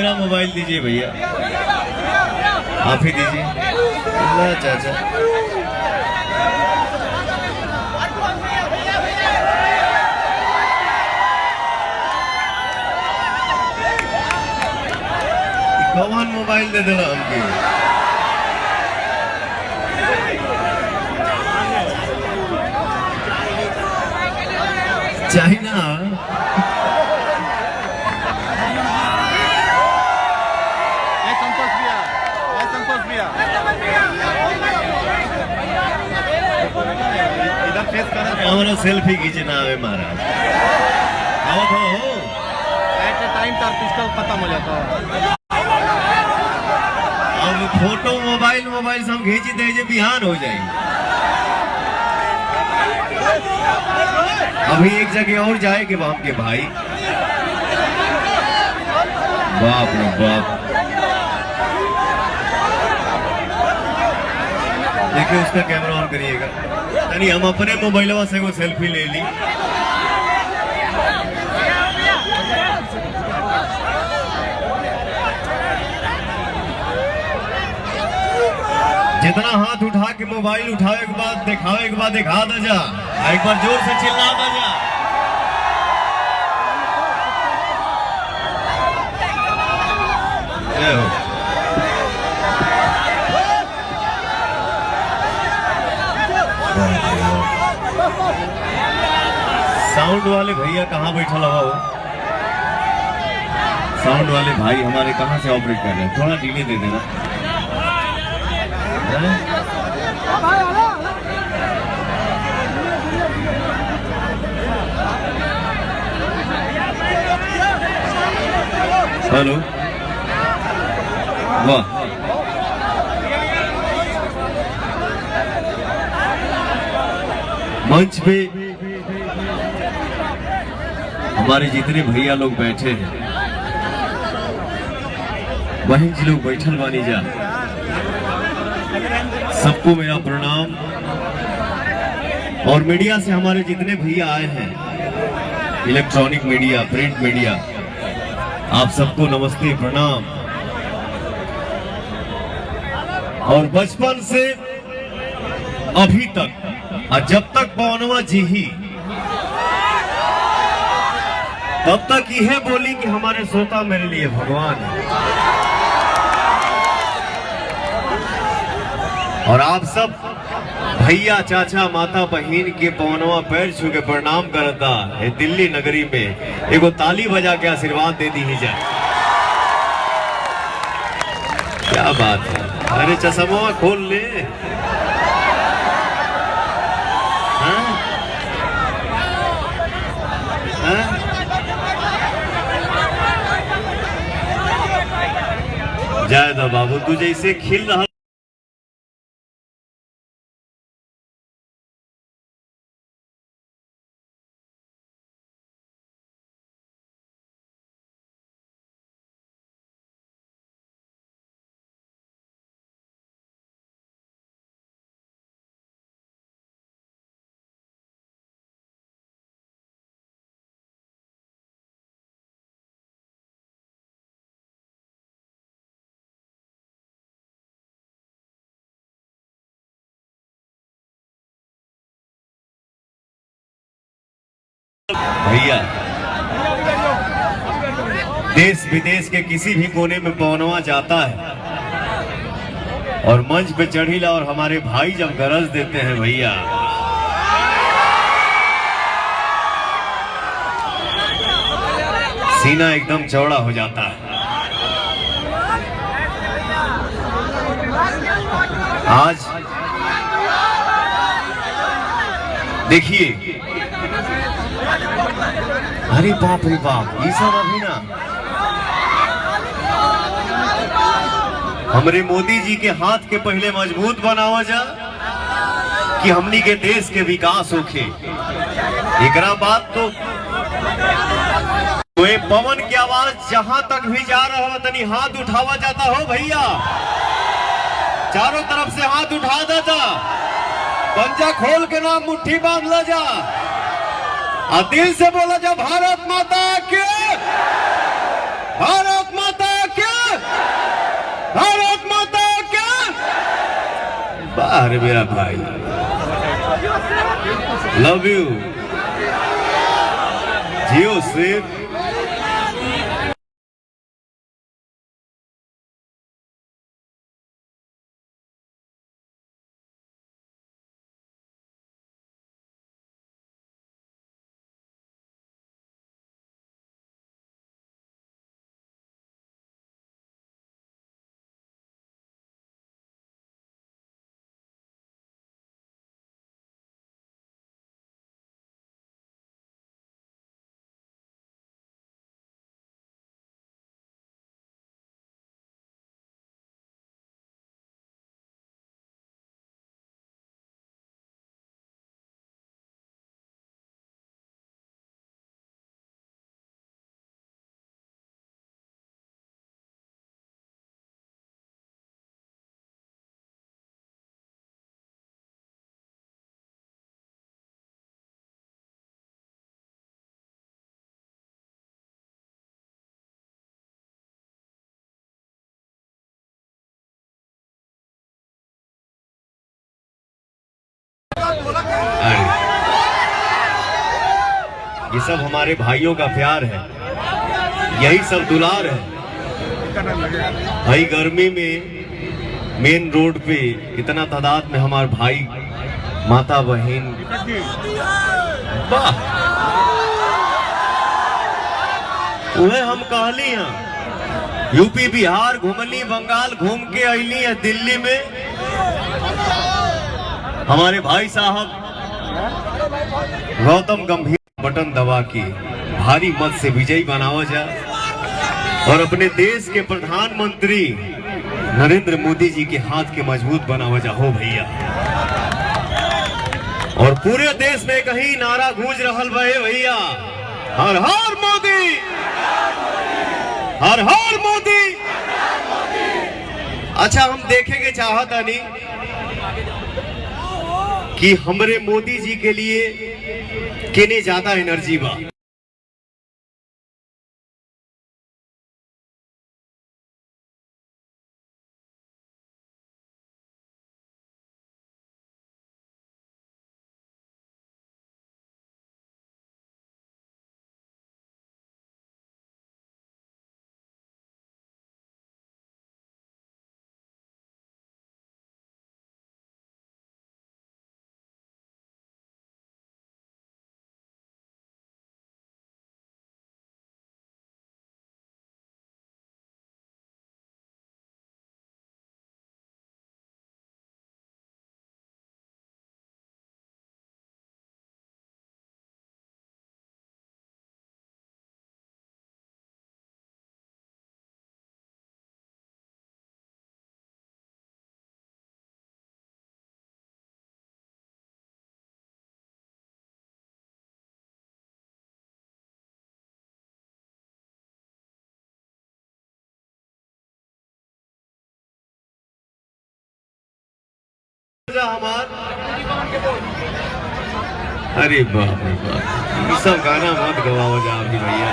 मेरा मोबाइल दीजिए भैया, आप ही दीजिए। अल्लाह चाचा, कौन मोबाइल दे दिला हमके? चाइना हमारा सेल्फी खींचना है महाराज। आओ तो एट टाइम तर पिस्टल खत्म हो जाता है। अब फोटो मोबाइल से हम खींची दे बिहान हो जाएगी। अभी एक जगह और जाए के बाप के भाई, बाप रे बाप, देखिए उसका कैमरा ऑन करिएगा। यानी हम अपने मोबाइल से वो सेल्फी ले ली। जितना हाथ उठा के मोबाइल उठावे के बाद दिखावे के बाद दिखा दे जा, एक बार जोर से चिल्ला दे जा। साउंड वाले भैया कहाँ बैठा हुआ हो? साउंड वाले भाई हमारे कहाँ से ऑपरेट कर रहे हैं? थोड़ा डिले दे देना। हेलो, वाह, मंच पे हमारे जितने भैया लोग बैठे हैं, वहीं जी लोग बैठल बानी जा, सबको मेरा प्रणाम। और मीडिया से हमारे जितने भैया आए हैं, इलेक्ट्रॉनिक मीडिया, प्रिंट मीडिया, आप सबको नमस्ते प्रणाम। और बचपन से अभी तक और जब तक पवनवा जी ही, तब तक यह बोली कि हमारे श्रोता मेरे लिए भगवान है। और आप सब भैया, चाचा, माता, बहन के पवनवा पैर छू के प्रणाम करता है। दिल्ली नगरी में एगो ताली बजा के आशीर्वाद दे दी ही जाए। क्या बात है, अरे चश्मा खोल ले। हाँ? हाँ? जाए दो बाबू, तू जैसे खिल रहा भैया, देश विदेश के किसी भी कोने में पवनवा जाता है और मंच पे चढ़ीला और हमारे भाई जब गरज देते हैं भैया, सीना एकदम चौड़ा हो जाता है। आज देखिए, अरे बाप रे बाप, ये सब अभी ना हमरे मोदी जी के हाथ के पहले मजबूत बनावा जा कि हमनी के देश के विकास होखे। एकरा बात तो पवन की आवाज जहां तक भी जा रहा हो, तनी हाथ उठावा जाता हो भैया, चारों तरफ से हाथ उठा देता, पंजा खोल के ना मुट्ठी बांध ला जा और दिल से बोला जा, भारत माता के, भारत माता के। वाह अरे मेरा भाई, लव यू, जियो सिर्फ। ये सब हमारे भाइयों का प्यार है, यही सब दुलार है भाई। गर्मी में मेन रोड पे इतना तादाद में हमारे भाई माता बहन, वाह वह हम कहली हैं यूपी बिहार घूमली, बंगाल घूम के अली है दिल्ली में। हमारे भाई साहब गौतम गंभीर बटन दबा के भारी मत से विजयी बनावा जा और अपने देश के प्रधानमंत्री नरेंद्र मोदी जी के हाथ के मजबूत बनावा जा हो भैया। और पूरे देश में कहीं नारा गूंज रहल बे भैया, हर हर मोदी, हर हर मोदी। अच्छा हम देखेंगे चाहता नहीं कि हमरे मोदी जी के लिए कितनी ज्यादा एनर्जी बा। अरे बाप रे बाप, ये सब गाना मत गवाओ जा अभी भैया।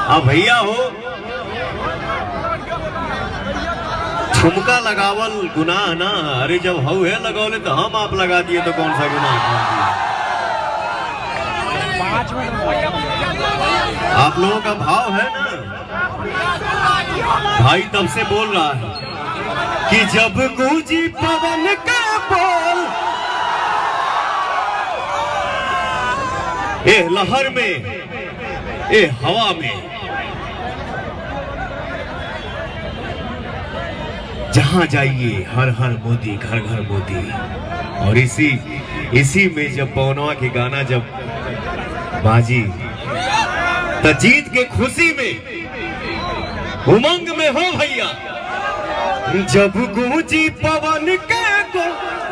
हाँ भैया हो, ठुमका लगावल गुनाह ना। अरे जब हऊ है लगौले तो हम आप लगा दिए तो कौन सा गुनाह। आप लोगों का भाव है ना भाई, तब से बोल रहा है कि जब गूंजी पवन का बोल, ए लहर में, ए हवा में, जहां जाइए हर हर मोदी, घर घर मोदी। और इसी में जब पवनवा की गाना जब बाजी तो जीत के खुशी में, उमंग में हो भैया। जब गूंजी पवन के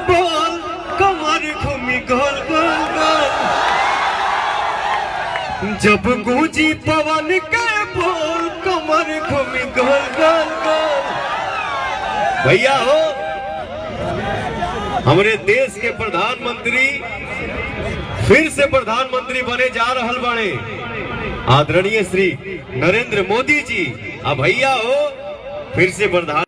बोल, कमर घूमी गोल गोल गोल। जब गूंजी पवन के बोल, कमर घूमी गोल गोल गोल। भैया हो, हमारे देश के प्रधानमंत्री फिर से प्रधानमंत्री बने जा रहल बने, आदरणीय श्री नरेंद्र मोदी जी। अब भैया हो फिर से प्रधान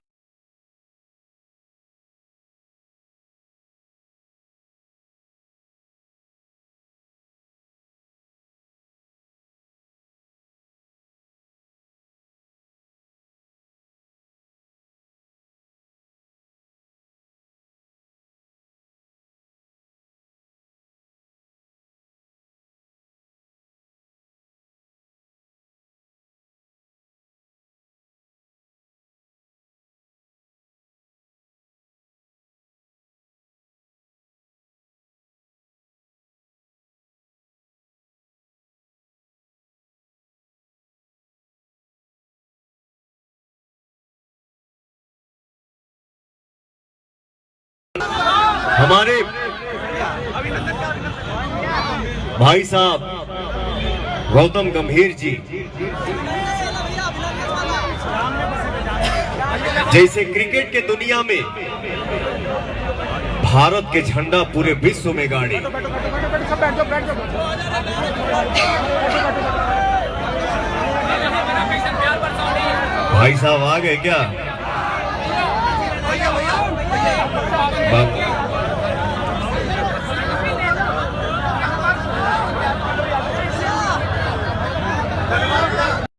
हमारे भाई साहब गौतम गंभीर जी, जैसे क्रिकेट के दुनिया में भारत के झंडा पूरे विश्व में गाड़े, भाई साहब आ गए क्या?